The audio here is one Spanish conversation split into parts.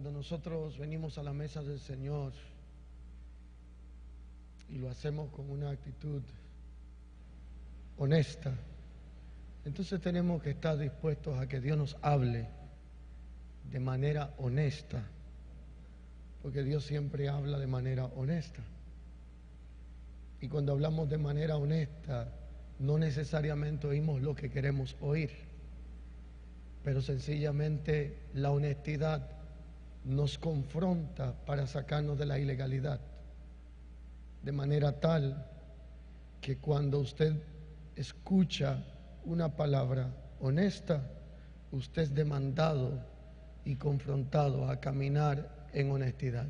Cuando nosotros venimos a la mesa del Señor y lo hacemos con una actitud honesta, entonces tenemos que estar dispuestos a que Dios nos hable de manera honesta, porque Dios siempre habla de manera honesta. Y cuando hablamos de manera honesta, no necesariamente oímos lo que queremos oír, pero sencillamente la honestidad nos confronta para sacarnos de la ilegalidad, de manera tal que cuando usted escucha una palabra honesta, usted es demandado y confrontado a caminar en honestidad.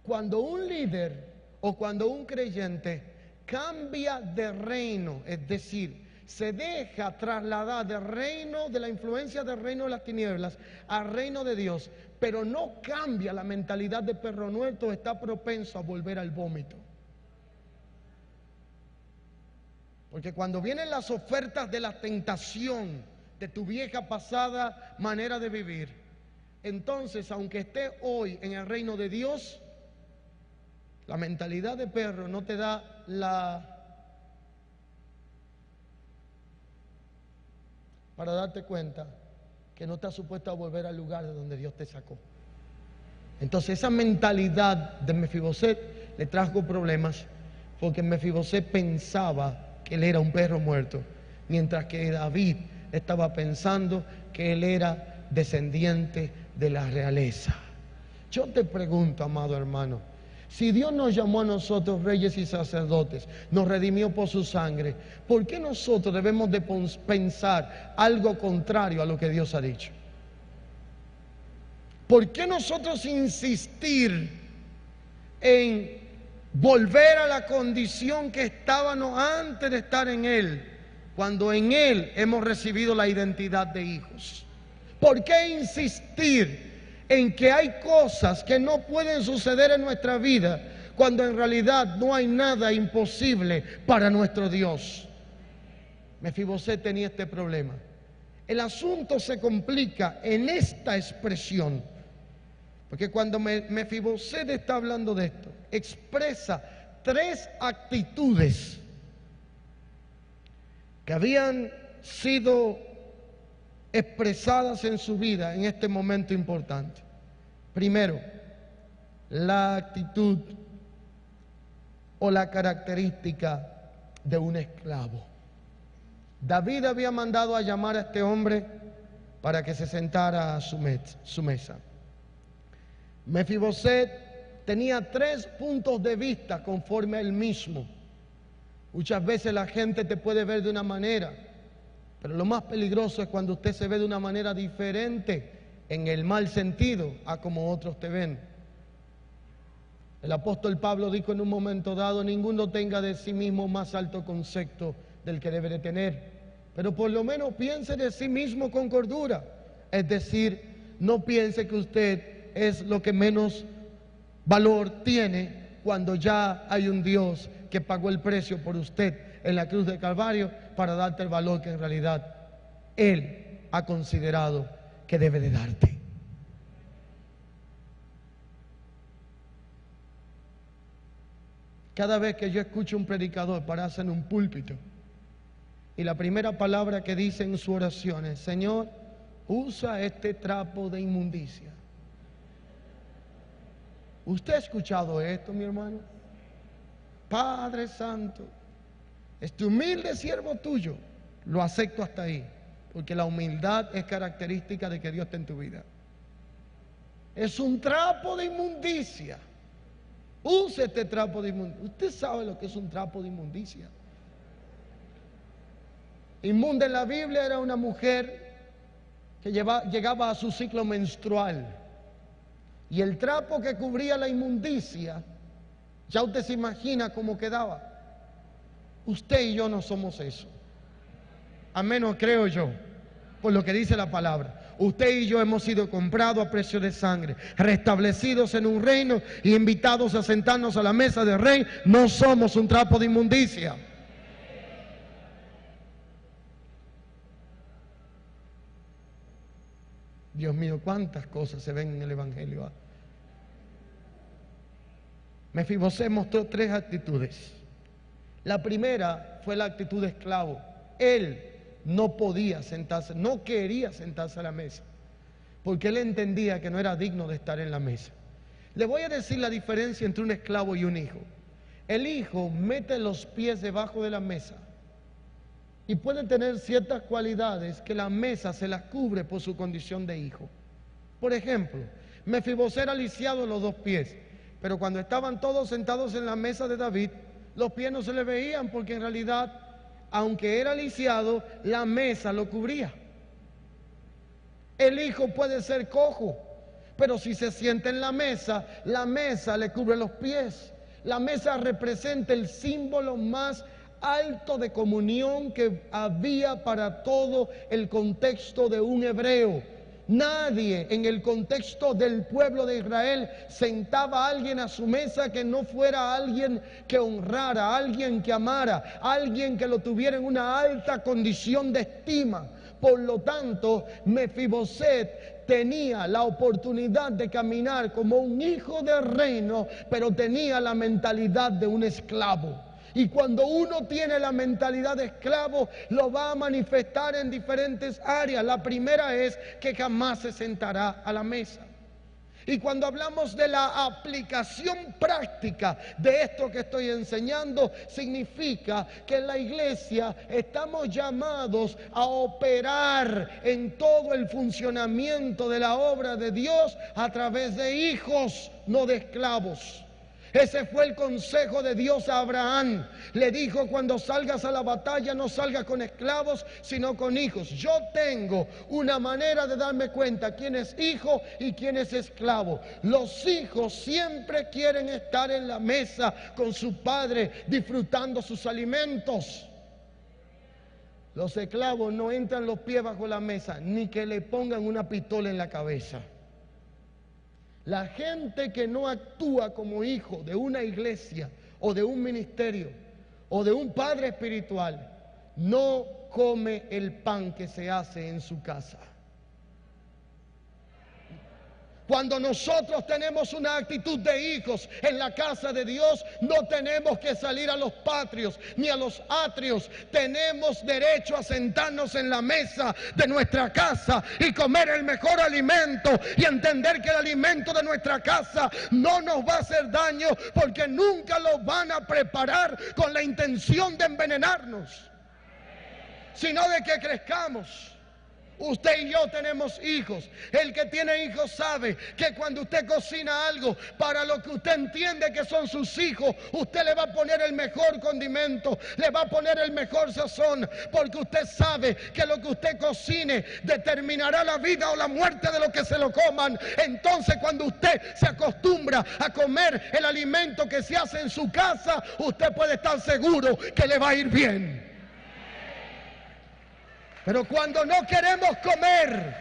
Cuando un líder o cuando un creyente cambia de reino, es decir, se deja trasladar del reino, de la influencia del reino de las tinieblas al reino de Dios, pero no cambia la mentalidad de perro muerto, está propenso a volver al vómito. Porque cuando vienen las ofertas de la tentación de tu vieja pasada manera de vivir, entonces aunque esté hoy en el reino de Dios, la mentalidad de perro no te da para darte cuenta que no estás supuesto a volver al lugar de donde Dios te sacó. Entonces esa mentalidad de Mefiboset le trajo problemas, porque Mefiboset pensaba que él era un perro muerto, mientras que David estaba pensando que él era descendiente de la realeza. Yo te pregunto, amado hermano, si Dios nos llamó a nosotros reyes y sacerdotes, nos redimió por su sangre, ¿por qué nosotros debemos de pensar algo contrario a lo que Dios ha dicho? ¿Por qué nosotros insistir en volver a la condición que estábamos antes de estar en Él, cuando en Él hemos recibido la identidad de hijos? ¿Por qué insistir en que hay cosas que no pueden suceder en nuestra vida, cuando en realidad no hay nada imposible para nuestro Dios? Mefiboset tenía este problema. El asunto se complica en esta expresión, porque cuando Mefiboset está hablando de esto, expresa tres actitudes que habían sido expresadas en su vida en este momento importante. Primero, la actitud o la característica de un esclavo. David había mandado a llamar a este hombre para que se sentara a su mesa. Mefiboset tenía tres puntos de vista conforme a él mismo. Muchas veces la gente te puede ver de una manera, pero lo más peligroso es cuando usted se ve de una manera diferente, en el mal sentido, a como otros te ven. El apóstol Pablo dijo en un momento dado: ninguno tenga de sí mismo más alto concepto del que debe de tener, pero por lo menos piense de sí mismo con cordura. Es decir, no piense que usted es lo que menos valor tiene, cuando ya hay un Dios que pagó el precio por usted en la cruz del Calvario para darte el valor que en realidad Él ha considerado que debe de darte. Cada vez que yo escucho un predicador pararse en un púlpito y la primera palabra que dice en su oración es: Señor, usa este trapo de inmundicia. ¿Usted ha escuchado esto, mi hermano? Padre Santo, este humilde siervo tuyo, lo acepto hasta ahí, porque la humildad es característica de que Dios está en tu vida. Es un trapo de inmundicia. Use este trapo de inmundicia. Usted sabe lo que es un trapo de inmundicia. Inmunda en la Biblia era una mujer que llegaba a su ciclo menstrual, y el trapo que cubría la inmundicia, ya usted se imagina cómo quedaba. Usted y yo no somos eso, a menos, creo yo, por lo que dice la palabra. Usted y yo hemos sido comprados a precio de sangre, restablecidos en un reino y invitados a sentarnos a la mesa del rey. No somos un trapo de inmundicia. Dios mío, cuántas cosas se ven en el Evangelio. Mefiboset mostró 3 actitudes. La primera fue la actitud de esclavo. Él no podía sentarse, no quería sentarse a la mesa, porque él entendía que no era digno de estar en la mesa. Le voy a decir la diferencia entre un esclavo y un hijo. El hijo mete los pies debajo de la mesa y puede tener ciertas cualidades que la mesa se las cubre por su condición de hijo. Por ejemplo, Mefiboset era lisiado en los 2 pies, pero cuando estaban todos sentados en la mesa de David, los pies no se le veían porque en realidad, aunque era lisiado, la mesa lo cubría. El hijo puede ser cojo, pero si se sienta en la mesa le cubre los pies. La mesa representa el símbolo más alto de comunión que había para todo el contexto de un hebreo. Nadie en el contexto del pueblo de Israel sentaba a alguien a su mesa que no fuera alguien que honrara, alguien que amara, alguien que lo tuviera en una alta condición de estima. Por lo tanto, Mefiboset tenía la oportunidad de caminar como un hijo del reino, pero tenía la mentalidad de un esclavo. Y cuando uno tiene la mentalidad de esclavo, lo va a manifestar en diferentes áreas. La primera es que jamás se sentará a la mesa. Y cuando hablamos de la aplicación práctica de esto que estoy enseñando, significa que en la iglesia estamos llamados a operar en todo el funcionamiento de la obra de Dios a través de hijos, no de esclavos. Ese fue el consejo de Dios a Abraham. Le dijo: cuando salgas a la batalla no salgas con esclavos, sino con hijos. Yo tengo una manera de darme cuenta quién es hijo y quién es esclavo. Los hijos siempre quieren estar en la mesa con su padre, disfrutando sus alimentos. Los esclavos no entran los pies bajo la mesa, ni que le pongan una pistola en la cabeza. La gente que no actúa como hijo de una iglesia o de un ministerio o de un padre espiritual no come el pan que se hace en su casa. Cuando nosotros tenemos una actitud de hijos en la casa de Dios, no tenemos que salir a los patrios ni a los atrios. Tenemos derecho a sentarnos en la mesa de nuestra casa y comer el mejor alimento y entender que el alimento de nuestra casa no nos va a hacer daño, porque nunca lo van a preparar con la intención de envenenarnos, sino de que crezcamos. Usted y yo tenemos hijos. El que tiene hijos sabe que cuando usted cocina algo para lo que usted entiende que son sus hijos, usted le va a poner el mejor condimento, le va a poner el mejor sazón, porque usted sabe que lo que usted cocine determinará la vida o la muerte de los que se lo coman. Entonces, cuando usted se acostumbra a comer el alimento que se hace en su casa, usted puede estar seguro que le va a ir bien. Pero cuando no queremos comer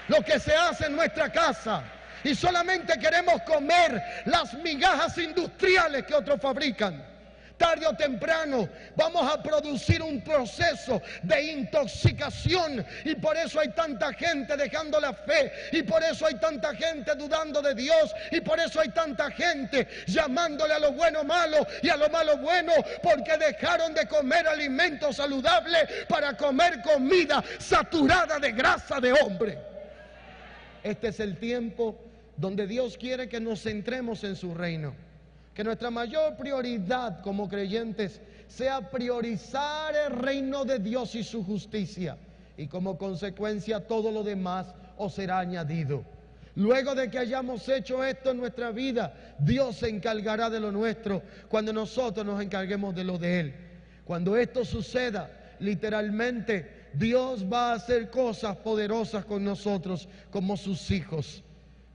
lo que se hace en nuestra casa y solamente queremos comer las migajas industriales que otros fabrican, tarde o temprano vamos a producir un proceso de intoxicación, y por eso hay tanta gente dejando la fe, y por eso hay tanta gente dudando de Dios, y por eso hay tanta gente llamándole a lo bueno malo y a lo malo bueno, porque dejaron de comer alimentos saludables para comer comida saturada de grasa de hombre. Este es el tiempo donde Dios quiere que nos centremos en su reino. Que nuestra mayor prioridad como creyentes sea priorizar el reino de Dios y su justicia, y como consecuencia todo lo demás os será añadido. Luego de que hayamos hecho esto en nuestra vida, Dios se encargará de lo nuestro cuando nosotros nos encarguemos de lo de Él. Cuando esto suceda, literalmente Dios va a hacer cosas poderosas con nosotros como sus hijos.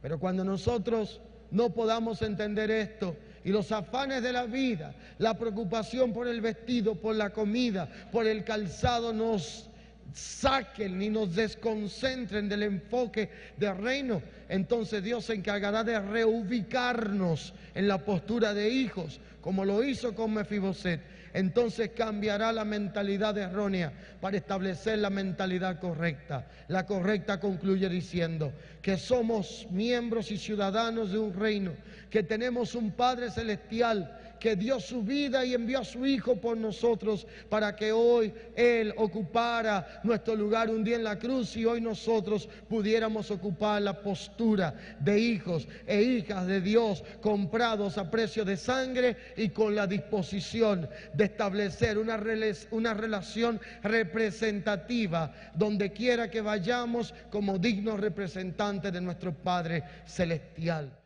Pero cuando nosotros no podamos entender esto, y los afanes de la vida, la preocupación por el vestido, por la comida, por el calzado, nos saquen y nos desconcentren del enfoque del reino, entonces Dios se encargará de reubicarnos en la postura de hijos, como lo hizo con Mefiboset. entonces cambiará la mentalidad errónea para establecer la mentalidad correcta. La correcta concluye diciendo que somos miembros y ciudadanos de un reino, que tenemos un Padre celestial que dio su vida y envió a su Hijo por nosotros para que hoy Él ocupara nuestro lugar un día en la cruz y hoy nosotros pudiéramos ocupar la postura de hijos e hijas de Dios, comprados a precio de sangre y con la disposición de establecer una relación representativa donde quiera que vayamos como dignos representantes de nuestro Padre celestial.